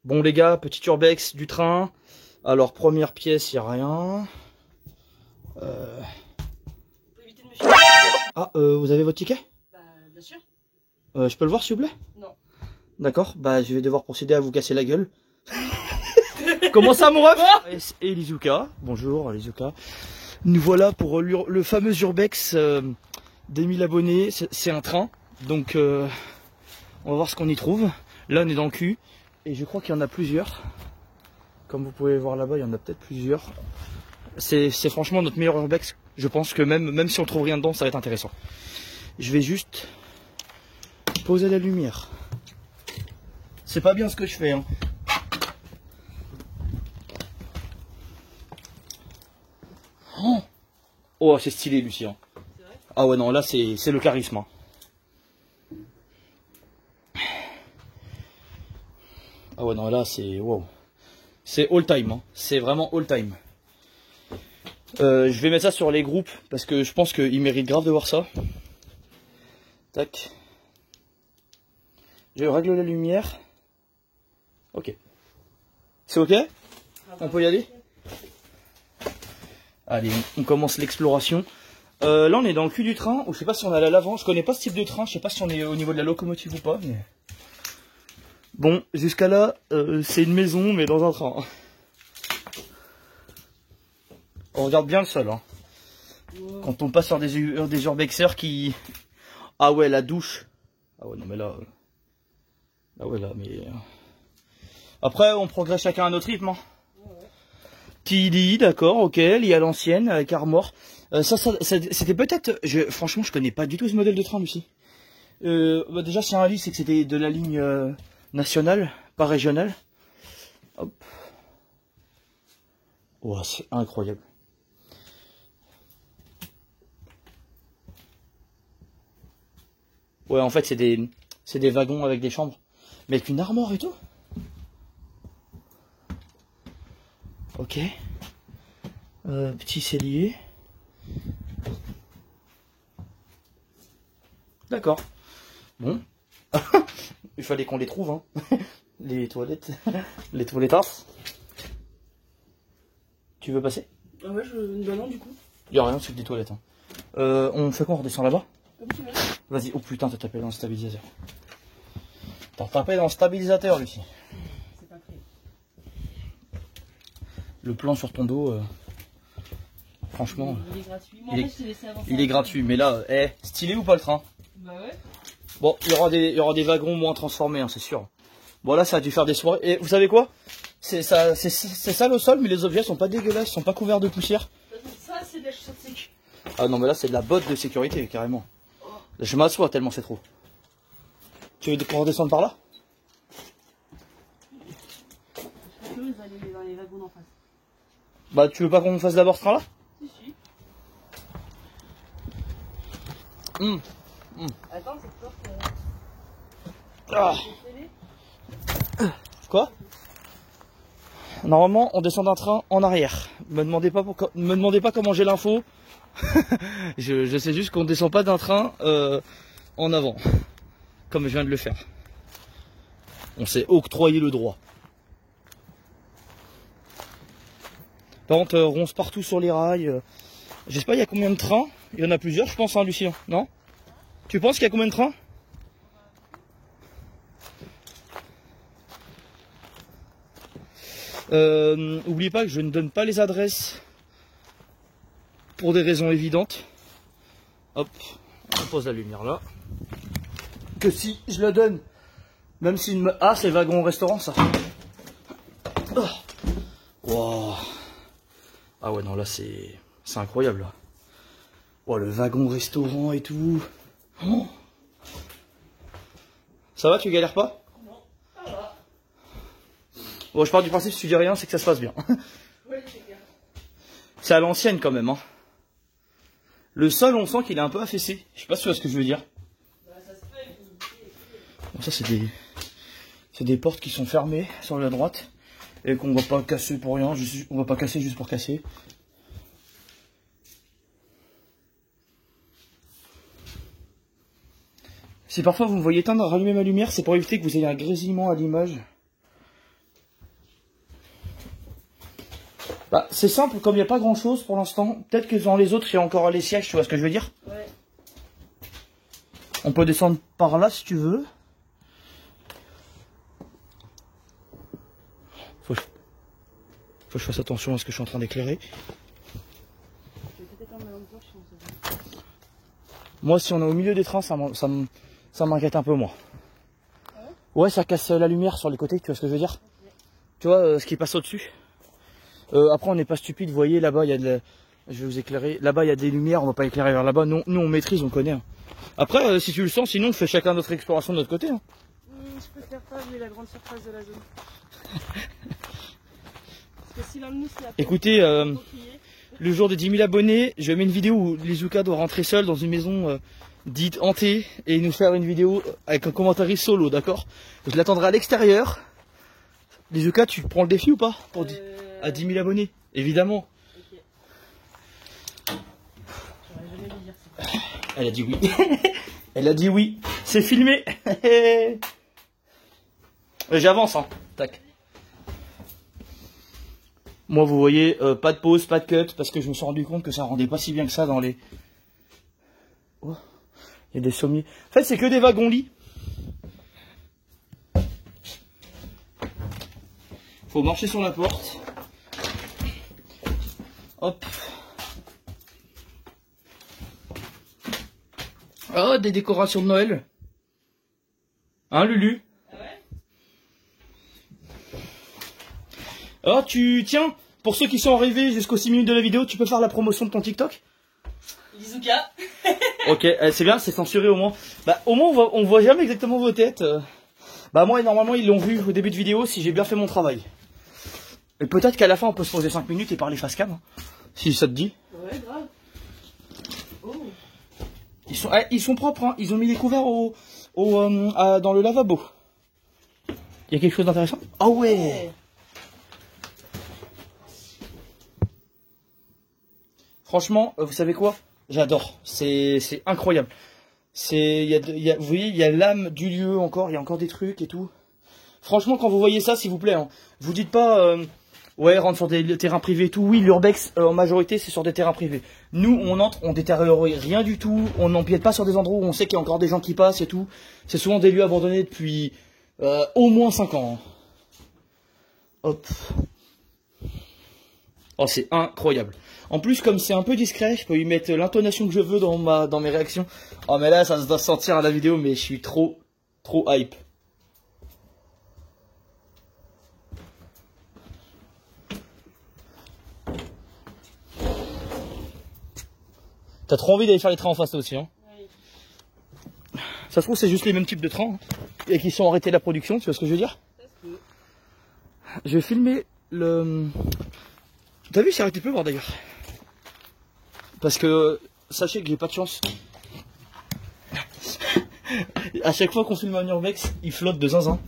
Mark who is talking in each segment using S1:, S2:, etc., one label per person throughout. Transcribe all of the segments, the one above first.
S1: Bon les gars, petit urbex du train. Alors première pièce, il n'y a rien. Ah, vous avez votre ticket?
S2: Bah, bien sûr.
S1: Je peux le voir s'il vous plaît?
S2: Non.
S1: D'accord, bah je vais devoir procéder à vous casser la gueule. Comment ça mon ref? Et Lizuka, bonjour Lizuka. Nous voilà pour le fameux urbex des 1000 abonnés. C'est un train, donc on va voir ce qu'on y trouve. Là on est dans le cul, et je crois qu'il y en a plusieurs. Comme vous pouvez voir là-bas, il y en a peut-être plusieurs. C'est franchement notre meilleur urbex. Je pense que même si on trouve rien dedans, ça va être intéressant. Je vais juste poser la lumière. C'est pas bien ce que je fais, hein. Oh, c'est stylé, Lucien. Ah ouais, non, là, c'est le charisme, hein. Ah ouais, non, là, c'est... Wow. C'est all time, hein. C'est vraiment all time. Je vais mettre ça sur les groupes, parce que je pense qu'ils méritent grave de voir ça. Tac. Je règle la lumière. Ok. C'est ok? On peut y aller? Allez, on commence l'exploration. Là, on est dans le cul du train. Ou je sais pas si on est à l'avant. Je connais pas ce type de train. Je sais pas si on est au niveau de la locomotive ou pas. Mais... Bon, jusqu'à là, c'est une maison, mais dans un train. On regarde bien le sol. Hein. Wow. Quand on passe sur des urbexers qui... Ah ouais, la douche. Ah ouais, non mais là... Ah ouais, là, mais... Après, on progresse chacun à notre rythme. Hein. TD, d'accord, ok, lié à l'ancienne, avec armoire. Ça c'était peut-être... Franchement, je connais pas du tout ce modèle de train, Lucie. Bah déjà, c'est un lit, c'est que c'était de la ligne nationale, pas régionale. Hop. Oh, c'est incroyable. Ouais, en fait, c'est des wagons avec des chambres. Mais avec une armoire et tout. Ok. Petit cellier. D'accord. Bon. Il fallait qu'on les trouve, hein. Les toilettes. Les toilettas. Tu veux passer?
S2: Ah ouais, bah non, du coup.
S1: Il n'y a rien, c'est que des toilettes. Hein. On fait quoi? On redescend là-bas? Vas-y. Oh putain, t'as tapé dans le stabilisateur. T'as tapé dans le stabilisateur, Lucie.
S2: C'est pas prêt.
S1: Le plan sur ton dos, franchement...
S2: Il est gratuit. Moi, en fait, je t'ai laissé avancer.
S1: Il est gratuit, mais là, stylé ou pas le train?
S2: Bah ouais.
S1: Bon, il y aura des wagons moins transformés, hein, c'est sûr. Bon, là, ça a dû faire des soirées. Et vous savez quoi? C'est ça le sol, mais les objets sont pas dégueulasses, ils sont pas couverts de poussière.
S2: Ça, c'est de la chaussure de sécu.
S1: Ah non, mais là, c'est de la botte de sécurité, carrément. Je m'assois tellement c'est trop. Tu veux qu'on redescende par là?
S2: Je peux aller dans les wagons d'en face.
S1: Bah, tu veux pas qu'on fasse d'abord ce train-là?
S2: Si, si. Attends, cette porte...
S1: Ah. Quoi? Normalement, on descend d'un train en arrière. Me demandez pas comment j'ai l'info. je sais juste qu'on descend pas d'un train en avant, comme je viens de le faire. On s'est octroyé le droit. Par contre, ronce partout sur les rails. Je sais pas, il y a combien de trains? Il y en a plusieurs, je pense, hein, Lucien. Non? Tu penses qu'il y a combien de trains? N'oubliez pas que je ne donne pas les adresses pour des raisons évidentes. Hop, on pose la lumière là. Que si je la donne, même s'il me... Ah, c'est wagon restaurant ça. Oh. Wow. Ah ouais, non, là c'est incroyable là. Oh, le wagon restaurant et tout. Oh. Ça va, tu galères pas? Bon, je pars du principe, si tu dis rien, c'est que ça se passe bien.
S2: Ouais, c'est bien.
S1: C'est à l'ancienne quand même. Hein. Le sol, on sent qu'il est un peu affaissé. Je sais pas si tu vois ce que je veux dire.
S2: Bah, ça se fait.
S1: Bon, ça, c'est des portes qui sont fermées sur la droite. Et qu'on va pas casser pour rien. On va pas casser juste pour casser. Si parfois vous me voyez éteindre, rallumer ma lumière, c'est pour éviter que vous ayez un grésillement à l'image. c'est simple, comme il n'y a pas grand chose pour l'instant. Peut-être que dans les autres, il y a encore les sièges, tu vois ce que je veux dire?
S2: Ouais.
S1: On peut descendre par là si tu veux. Faut que je fasse attention à ce que je suis en train d'éclairer.
S2: Je vais peut-être en même temps, je pense.
S1: Moi, si on est au milieu des trains, ça m'inquiète un peu, moi. Ouais, ça casse la lumière sur les côtés, tu vois ce que je veux dire? Tu vois ce qui passe au-dessus. Après, on n'est pas stupide, vous voyez, là-bas, il y a je vais vous éclairer. Là-bas, il y a des lumières, on va pas éclairer vers là-bas. Nous, on maîtrise, on connaît. Hein. Après, si tu le sens, sinon, on fait chacun notre exploration de notre côté. Hein.
S2: Je préfère pas vu la grande surface de la zone. Parce que si l'un de nous se la
S1: Écoutez, le jour de 10 000 abonnés, je mets une vidéo où Lizuka doit rentrer seul dans une maison dite hantée et nous faire une vidéo avec un commentaire solo, d'accord? Je l'attendrai à l'extérieur. Lizuka, tu prends le défi ou pas pour à 10 000 abonnés? Évidemment.
S2: Ok. J'aurais jamais dû dire ça.
S1: Elle a dit oui. Elle a dit oui. C'est filmé. J'avance, hein. Tac. Moi, vous voyez, pas de pause, pas de cut, parce que je me suis rendu compte que ça rendait pas si bien que ça dans les... Oh, il y a des sommiers. En fait, c'est que des wagons-lits. Faut marcher sur la porte. Hop. Oh, des décorations de Noël. Hein, Lulu?
S2: Ah ouais?
S1: Oh, tiens, pour ceux qui sont arrivés jusqu'aux 6 minutes de la vidéo, tu peux faire la promotion de ton TikTok?
S2: Lizuka.
S1: Ok, c'est bien, c'est censuré au moins. Bah, au moins, on voit jamais exactement vos têtes. Bah, moi, normalement, ils l'ont vu au début de vidéo si j'ai bien fait mon travail. Et peut-être qu'à la fin, on peut se poser 5 minutes et parler face cam. Hein, si ça te dit.
S2: Ouais, grave. Oh.
S1: Ils sont propres, hein. Ils ont mis les couverts dans le lavabo. Il y a quelque chose d'intéressant? Ah ouais! Franchement, vous savez quoi? J'adore. C'est incroyable. Vous voyez, il y a l'âme du lieu encore. Il y a encore des trucs et tout. Franchement, quand vous voyez ça, s'il vous plaît, hein, vous dites pas, ouais, rentre sur des terrains privés et tout. Oui, l'urbex, en majorité, c'est sur des terrains privés. Nous, on entre, on détériore rien du tout. On n'empiète pas sur des endroits où on sait qu'il y a encore des gens qui passent et tout. C'est souvent des lieux abandonnés depuis au moins 5 ans. Hein. Hop. Oh, c'est incroyable. En plus, comme c'est un peu discret, je peux y mettre l'intonation que je veux dans mes réactions. Oh, mais là, ça se doit se sentir à la vidéo, mais je suis trop hype. T'as trop envie d'aller faire les trains en face aussi, hein?
S2: Oui.
S1: Ça se trouve, c'est juste les mêmes types de trains, hein, et qui sont arrêtés la production, tu vois ce que je veux dire?
S2: Ça se peut.
S1: Je vais filmer le... T'as vu, c'est arrêté de pleuvoir d'ailleurs. Parce que, sachez que j'ai pas de chance. À chaque fois qu'on filme un urbex, il flotte de zinzin.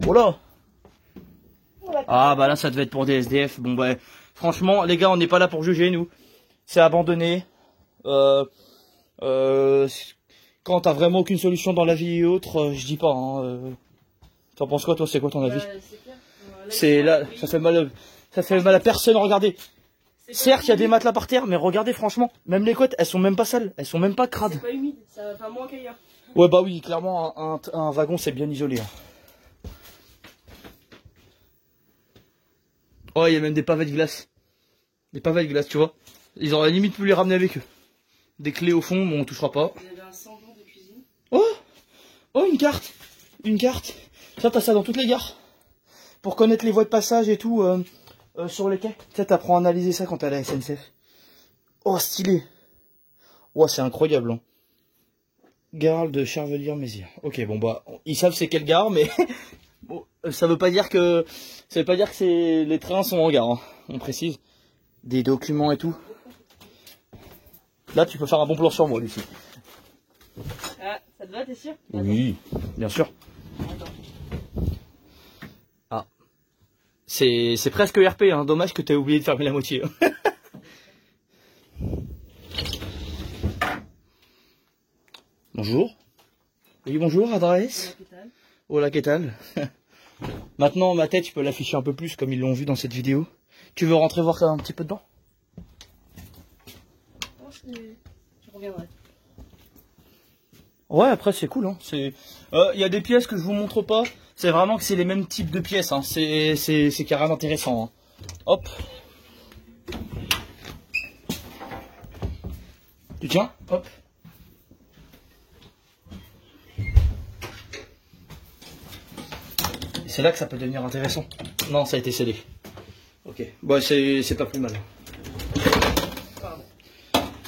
S1: Oh là! Ah bah là, ça devait être pour des SDF. Bon bah, franchement, les gars, on n'est pas là pour juger, nous. C'est abandonné. Quand t'as vraiment aucune solution dans la vie et autres, je dis pas. Hein, T'en penses quoi, toi? C'est quoi ton avis?
S2: C'est clair.
S1: C'est là, ça fait mal à personne. Regardez. Certes, il y a des matelas par terre, mais regardez, franchement, même les couettes, elles sont même pas sales, elles sont même pas crades.
S2: C'est pas humide, ça va moins qu'ailleurs.
S1: Ouais, bah oui, clairement, un wagon, c'est bien isolé. Hein. Oh, il y a même des pavés de glace. Des pavés de glace, tu vois. Ils auraient limite pu les ramener avec eux. Des clés au fond, bon, on touchera pas.
S2: Il y avait un semblant de cuisine.
S1: Oh, une carte. Une carte. Ça, t'as ça dans toutes les gares. Pour connaître les voies de passage et tout sur les quais. Tu sais, t'apprends à analyser ça quand t'es à la SNCF. Oh, stylé. Oh, c'est incroyable. Hein. Gare de Charvelière-Mézières. Ok, bon bah, ils savent c'est quelle gare, mais bon, ça veut pas dire que les trains sont en gare. Hein. On précise. Des documents et tout. Là, tu peux faire un bon plan sur moi, Lucie.
S2: Ah, ça te va, t'es sûr?
S1: Oui, bien sûr.
S2: Attends.
S1: Ah. C'est presque RP, hein. Dommage que tu aies oublié de fermer la moitié. Bonjour. Oui, bonjour, adresse. Hola, qu'est-ce que Maintenant, ma tête, je peux l'afficher un peu plus comme ils l'ont vu dans cette vidéo. Tu veux rentrer voir un petit peu dedans?
S2: Je reviendrai.
S1: Ouais, après c'est cool. Hein. Y a des pièces que je vous montre pas. C'est vraiment que c'est les mêmes types de pièces. Hein. C'est carrément intéressant. Hein. Hop. Tu tiens? Hop. C'est là que ça peut devenir intéressant. Non, ça a été scellé. Ok. Bon, c'est pas plus mal.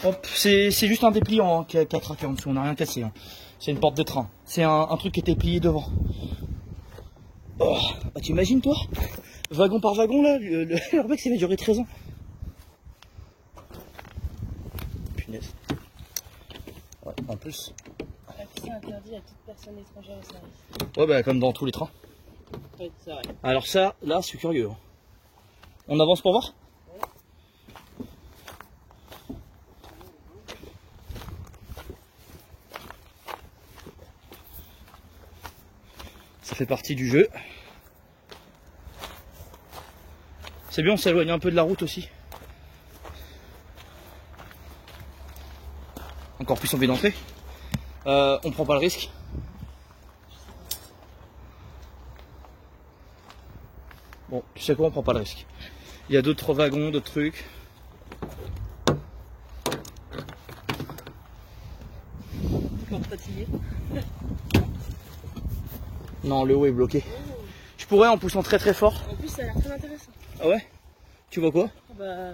S1: Hop, c'est juste un dépliant hein, qui a traqué en dessous, on n'a rien cassé. Hein. C'est une porte de train. C'est un truc qui était plié devant. Oh, bah t'imagines toi? Wagon par wagon là, l'urbex il va durer 13 ans. Punaise. Ouais, en plus.
S2: L'accès interdit à toute personne étrangère au service.
S1: Ouais bah comme dans tous les trains.
S2: Oui, c'est vrai.
S1: Alors ça, là, je suis curieux. Hein. On avance pour voir? Ça fait partie du jeu. C'est bien, on s'éloigne un peu de la route aussi. Encore plus envie d'entrer. On prend pas le risque. Bon, tu sais quoi, on prend pas le risque. Il y a d'autres wagons, d'autres trucs.
S2: Encore fatigué.
S1: Non, le haut est bloqué. Je pourrais en poussant très très fort.
S2: En plus, ça a l'air très intéressant.
S1: Ah ouais? Tu vois quoi?
S2: Bah,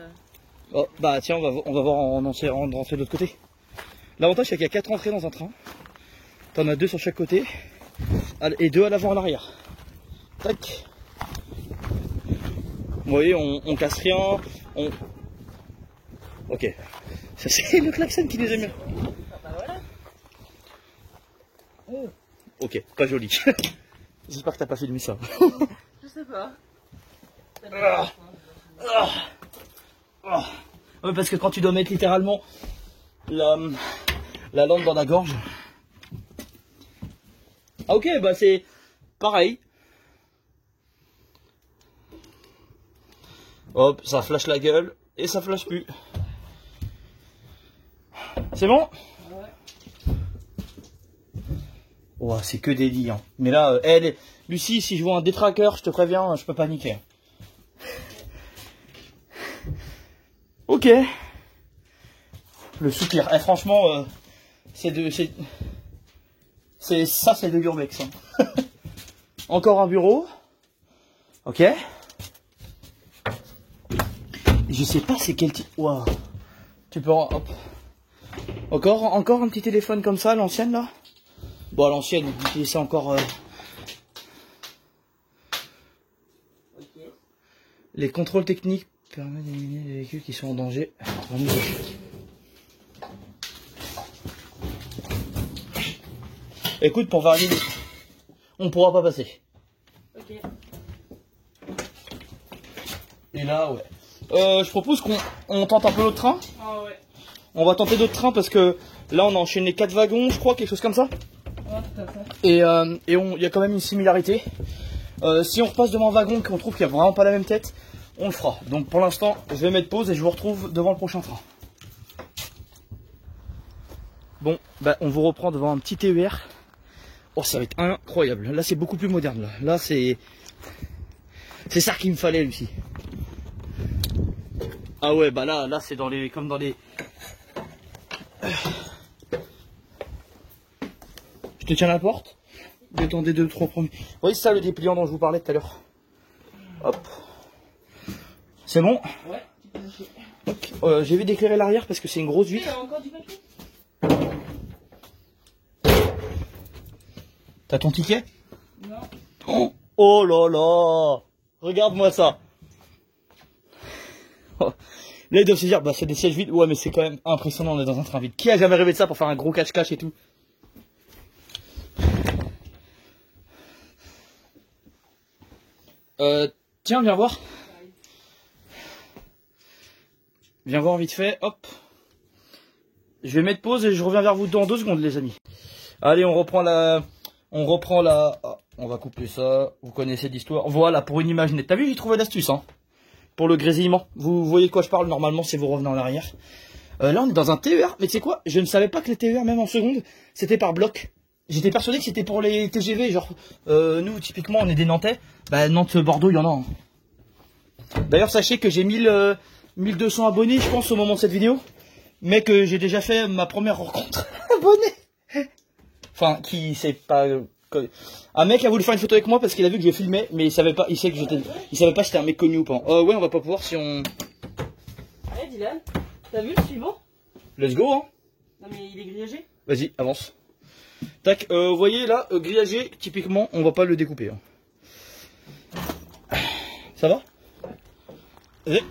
S1: Oh, bah tiens, on va voir en essayant de rentrer de l'autre côté. L'avantage c'est qu'il y a 4 entrées dans un train. T'en as 2 sur chaque côté. Et 2 à l'avant et à l'arrière. Tac. Vous voyez, on casse rien. Ok. Ça c'est le klaxon qui les a mis.
S2: ah bah voilà.
S1: Oh. Ok, pas joli. J'espère que t'as pas filmé ça.
S2: Je sais pas.
S1: Ouais, parce que quand tu dois mettre littéralement la lampe dans la gorge. Ah ok, bah c'est pareil. Hop, ça flash la gueule et ça flash plus. C'est bon?
S2: Ouais.
S1: Oh, c'est que des lits. Hein. Mais là, Lucie, si je vois un détraqueur, je te préviens, je peux paniquer. Ok. Le soupir. Eh, franchement, c'est de l'urbex. Hein. Encore un bureau. Ok. Je sais pas c'est quel type. Waouh. Tu peux hop. Encore un petit téléphone comme ça, l'ancienne là. Bon, l'ancienne, c'est encore.
S2: Ok.
S1: Les contrôles techniques permettent d'éliminer les véhicules qui sont en danger. Écoute, pour varier, on pourra pas passer.
S2: Ok.
S1: Et là, ouais. Je propose qu'on tente un peu l'autre train.
S2: Ah ouais.
S1: On va tenter d'autres trains parce que là, on a enchaîné 4 wagons, je crois, quelque chose comme ça.
S2: Ouais, tout à fait.
S1: Et il y a quand même une similarité. Si on repasse devant un wagon qu'on trouve qu'il n'y a vraiment pas la même tête, on le fera. Donc pour l'instant, je vais mettre pause et je vous retrouve devant le prochain train. Bon, bah on vous reprend devant un petit TER. Oh, ça va être incroyable. Là, c'est beaucoup plus moderne. Là c'est ça qu'il me fallait, Lucie. Ah ouais, bah là c'est comme dans les. Je te tiens la porte. Détendez 2-3 premiers. Vous voyez, c'est ça le dépliant dont je vous parlais tout à l'heure. Hop. C'est bon?
S2: Ouais, tu peux lâcher.
S1: Okay. J'ai vu d'éclairer l'arrière parce que c'est une grosse
S2: Il y
S1: vitre.
S2: a encore du papier?
S1: T'as ton ticket?
S2: Non.
S1: Oh là là! Regarde-moi ça! Oh. Là, ils doivent se dire, bah c'est des sièges vides. Ouais, mais c'est quand même impressionnant, on est dans un train vide. Qui a jamais rêvé de ça pour faire un gros cache-cache et tout? Tiens, viens voir. Viens voir vite fait, hop. Je vais mettre pause et je reviens vers vous dans 2 secondes, les amis. Allez, on reprend la... Oh, on va couper ça. Vous connaissez l'histoire. Voilà, pour une image nette. T'as vu, j'ai trouvé l'astuce, hein. pour le grésillement. Vous voyez de quoi je parle normalement si vous revenez en arrière. Là on est dans un TER, mais tu sais quoi, je ne savais pas que les TER même en seconde c'était par bloc. J'étais persuadé que c'était pour les TGV, genre nous typiquement on est des Nantais, bah Nantes-Bordeaux il y en a. Hein. D'ailleurs sachez que j'ai 1200 abonnés je pense au moment de cette vidéo, mais que j'ai déjà fait ma première rencontre abonné. Enfin qui sait pas... Un mec a voulu faire une photo avec moi parce qu'il a vu que je filmais, mais il savait pas, il savait pas si c'était un mec connu ou pas. Ouais on va pas pouvoir si on...
S2: Allez Dylan, t'as vu le suivant?
S1: Let's go hein.
S2: Non mais il est grillagé.
S1: Vas-y avance. Tac, vous voyez là, grillagé, typiquement, on va pas le découper. Hein. Ça va? Allez,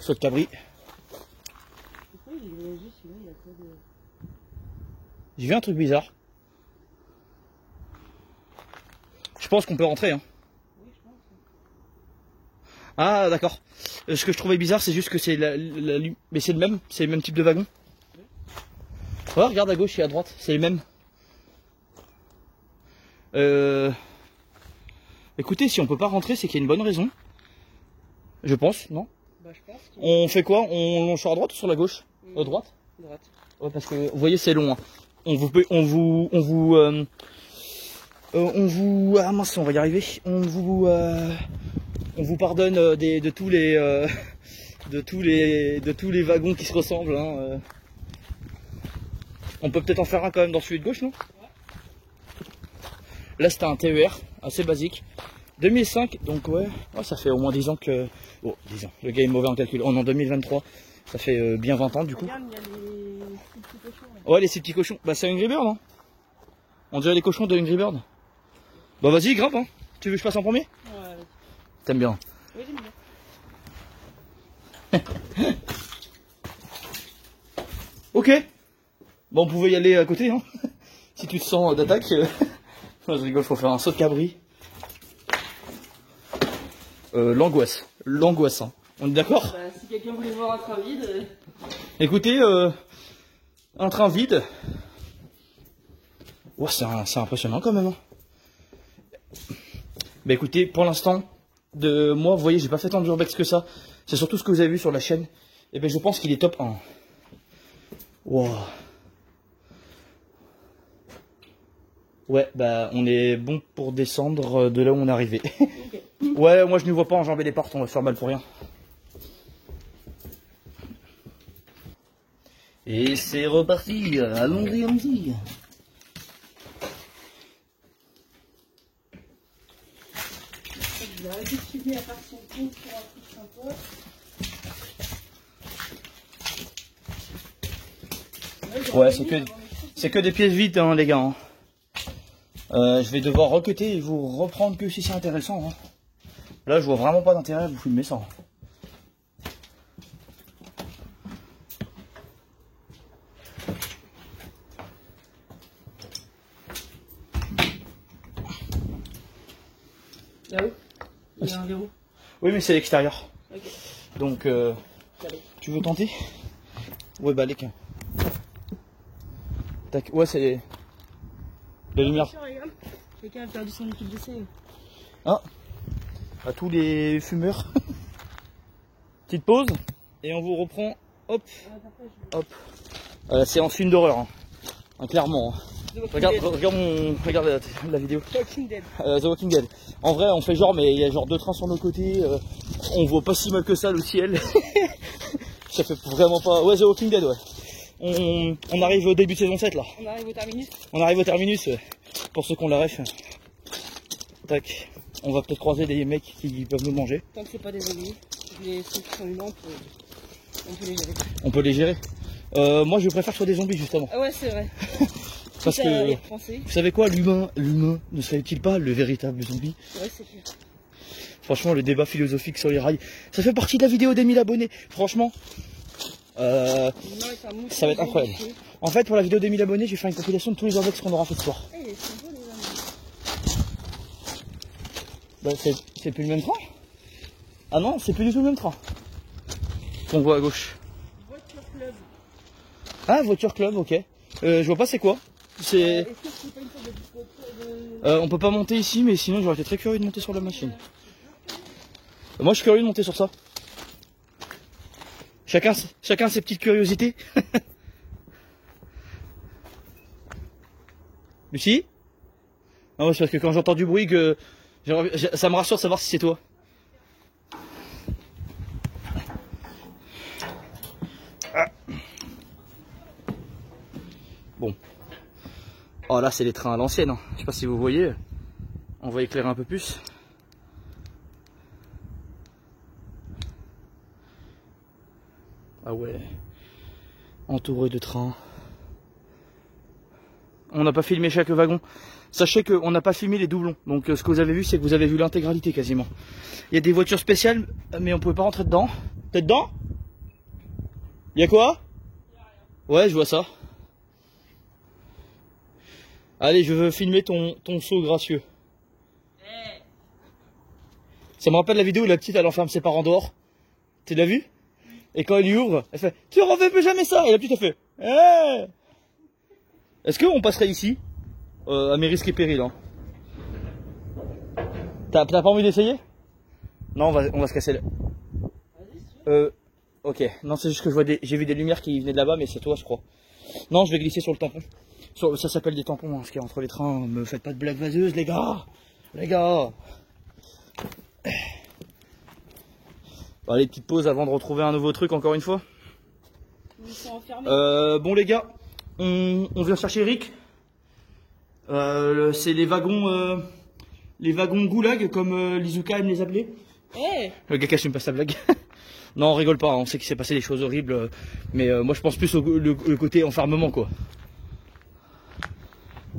S1: saut de cabri.
S2: Pourquoi il est grillagé celui-là? Il a quoi de...
S1: J'ai vu un truc bizarre. Je pense qu'on peut rentrer. Hein.
S2: Oui, je pense.
S1: Ah d'accord. Ce que je trouvais bizarre, c'est juste que c'est mais c'est le même type de wagon. Oui. Oh, regarde à gauche et à droite, c'est les mêmes. Écoutez, si on peut pas rentrer, c'est qu'il y a une bonne raison. Je pense, non?
S2: Bah, je pense
S1: on fait quoi? On longe sur la droite ou sur la gauche? À droite?
S2: Droite.
S1: Ouais, parce que vous voyez, c'est long. Hein. On vous, ah mince, on va y arriver. On vous pardonne de tous les, de tous les wagons qui se ressemblent. Hein. On peut peut-être en faire un quand même dans celui de gauche, non? Là c'était un TER assez basique 2005, donc ouais, ça fait au moins 10 ans que... Oh 10 ans, le gars est mauvais en calcul. On est en 2023, ça fait bien 20 ans du coup.
S2: Regarde, il y a les petits cochons là.
S1: Ouais, les petits cochons, bah c'est Angry Bird hein. On dirait les cochons de Angry Bird. Bah vas-y, grimpe hein. Tu veux que je passe en premier?
S2: Ouais.
S1: T'aimes bien?
S2: Oui, j'aime bien.
S1: Ok. Bon, on pouvait y aller à côté hein. Si tu te sens d'attaque. Non, je rigole, faut faire un saut de cabri. L'angoisse. L'angoisse, hein. On est d'accord?
S2: Bah, si quelqu'un voulait voir un train vide...
S1: Écoutez, un train vide. Oh, c'est impressionnant quand même. Hein. Bah écoutez, pour l'instant, de moi, vous voyez, j'ai pas fait tant d'urbex que ça. C'est surtout ce que vous avez vu sur la chaîne. Et ben je pense qu'il est top 1. Wow. Ouais, bah on est bon pour descendre de là où on est arrivé.
S2: Okay.
S1: Ouais, moi je ne vois pas enjamber les portes, on va se faire mal pour rien. Et c'est reparti, allons-y, allons-y.
S2: Il a arrêté de filmer à part son compte pour un truc sympa.
S1: Ouais, c'est que des pièces vides, hein, les gars. Hein. Je vais devoir recuter et vous reprendre que si c'est intéressant. Hein. Là, je vois vraiment pas d'intérêt à vous filmer ça.
S2: Là-haut, il y a un verrou.
S1: Oui, mais c'est l'extérieur.
S2: Ok.
S1: Donc, tu veux tenter? Ouais, bah, les cas. Tac, ouais, c'est la lumière.
S2: Quelqu'un a perdu son équipe d'essai.
S1: Ah, à tous les fumeurs. Petite pause et on vous reprend. Hop, hop. Séance film d'horreur, hein, clairement. Hein. Regarde la vidéo.
S2: Walking Dead.
S1: The Walking Dead. En vrai, on fait genre, mais il y a genre 2 trains sur nos côtés. On voit pas si mal que ça le ciel. Ça fait vraiment pas. Ouais, The Walking Dead, ouais. On arrive au début de saison 7 là.
S2: On arrive au terminus.
S1: On arrive au terminus. Pour ceux qui ont la ref. Tac. On va peut-être croiser des mecs qui peuvent nous manger.
S2: Tant que c'est pas des zombies, ceux qui sont humains, on peut les gérer.
S1: On peut les gérer. Moi, je préfère que ce soit des zombies justement.
S2: Ah ouais, c'est vrai.
S1: Parce que vous savez quoi, l'humain ne serait-il pas le véritable zombie?
S2: Ouais, c'est clair.
S1: Franchement, le débat philosophique sur les rails, ça fait partie de la vidéo des 1000 abonnés. Franchement, ça va être incroyable. En fait, pour la vidéo des 1000 abonnés, je vais faire une compilation de tous les urbex qu'on aura fait ce soir.
S2: Hey, c'est beau, les
S1: Bah, c'est plus le même train? Ah non, c'est plus du tout le même train. Qu'on voit à gauche.
S2: Voiture club.
S1: Ah, voiture club, ok. Je vois pas c'est quoi. C'est.
S2: Est-ce que c'est pas une sorte de disco de...
S1: On peut pas monter ici, mais sinon j'aurais été très curieux de monter sur la machine. Moi je suis curieux de monter sur ça. Chacun ses petites curiosités. Lucie? Non, c'est parce que quand j'entends du bruit que ça me rassure de savoir si c'est toi. Ah. Bon. Oh là c'est les trains à l'ancienne. Hein. Je sais pas si vous voyez. On va éclairer un peu plus. Ah ouais. Entouré de trains. On n'a pas filmé chaque wagon. Sachez qu'on n'a pas filmé les doublons. Donc ce que vous avez vu, c'est que vous avez vu l'intégralité quasiment. Il y a des voitures spéciales, mais on pouvait pas rentrer dedans. T'es dedans? Il y a quoi? Ouais, je vois ça. Allez, je veux filmer ton saut gracieux. Ça me rappelle la vidéo où la petite elle enferme ses parents dehors. Tu l'as vu? Et quand elle y ouvre, elle fait « Tu refais plus jamais ça !» Et la petite elle fait « Hey !» Est-ce qu'on passerait ici à mes risques et périls hein. T'as pas envie d'essayer? Non, on va se casser le... Ok, non c'est juste que j'ai vu des lumières qui venaient de là-bas, mais c'est toi je crois. Non, je vais glisser sur le tampon. Ça s'appelle des tampons, hein, ce qu'il y a entre les trains. Me faites pas de blagues vaseuses les gars. Les gars. Allez, petite pause avant de retrouver un nouveau truc encore une fois.
S2: Ils sont enfermés.
S1: Bon les gars, on vient chercher Eric. C'est les wagons goulag comme Lizuka aime les appeler.
S2: Hey.
S1: Le gars qui assume pas sa blague. Non, on rigole pas, on sait qu'il s'est passé des choses horribles, mais moi je pense plus au le côté enfermement quoi.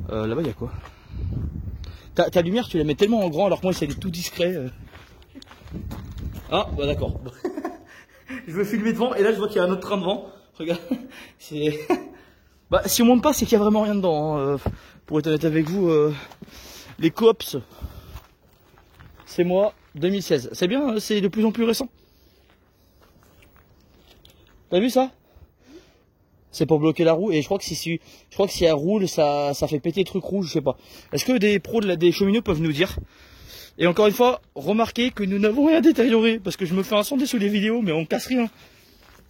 S1: Là-bas il y a quoi? Ta lumière tu la mets tellement en grand alors que moi c'est tout discret. Ah bah d'accord. Je veux filmer devant et là je vois qu'il y a un autre train devant. Regarde, c'est... Bah si on monte pas c'est qu'il y a vraiment rien dedans. Hein. Pour être honnête avec vous, les coops, c'est moi 2016. C'est bien, c'est de plus en plus récent. T'as vu ça? C'est pour bloquer la roue et je crois que si elle roule ça fait péter le truc rouge, je sais pas. Est-ce que des pros des cheminots peuvent nous dire? Et encore une fois, remarquez que nous n'avons rien détérioré parce que je me fais incender sous les vidéos mais on casse rien.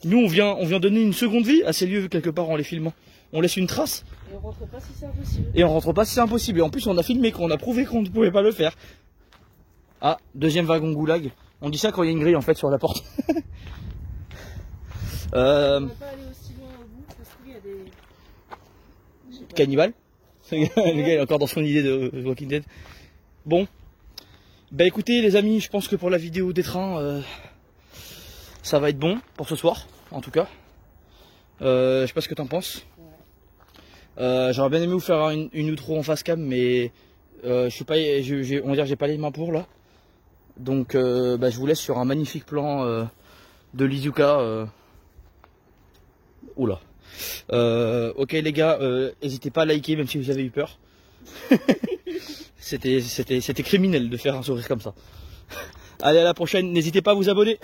S1: Nous on vient donner une seconde vie à ces lieux quelque part en les filmant. On laisse une trace.
S2: Et on rentre pas si c'est impossible.
S1: Et on rentre pas si c'est impossible. Et en plus on a filmé qu'on a prouvé qu'on ne pouvait pas le faire. Ah, deuxième wagon goulag. On dit ça quand il y a une grille en fait sur la porte.
S2: On va pas aller aussi loin au bout parce qu'il y a des...
S1: Cannibale. Le gars est encore dans son idée de Walking Dead. Bon. Bah écoutez les amis, je pense que pour la vidéo des trains, ça va être bon pour ce soir, en tout cas. Je sais pas ce que t'en penses. J'aurais bien aimé vous faire une outro en face cam, mais je suis pas, on va dire j'ai pas les mains pour là. Donc bah, je vous laisse sur un magnifique plan de l'Izuka. Oula. Ok les gars, n'hésitez pas à liker même si vous avez eu peur. C'était criminel de faire un sourire comme ça. Allez à la prochaine, n'hésitez pas à vous abonner.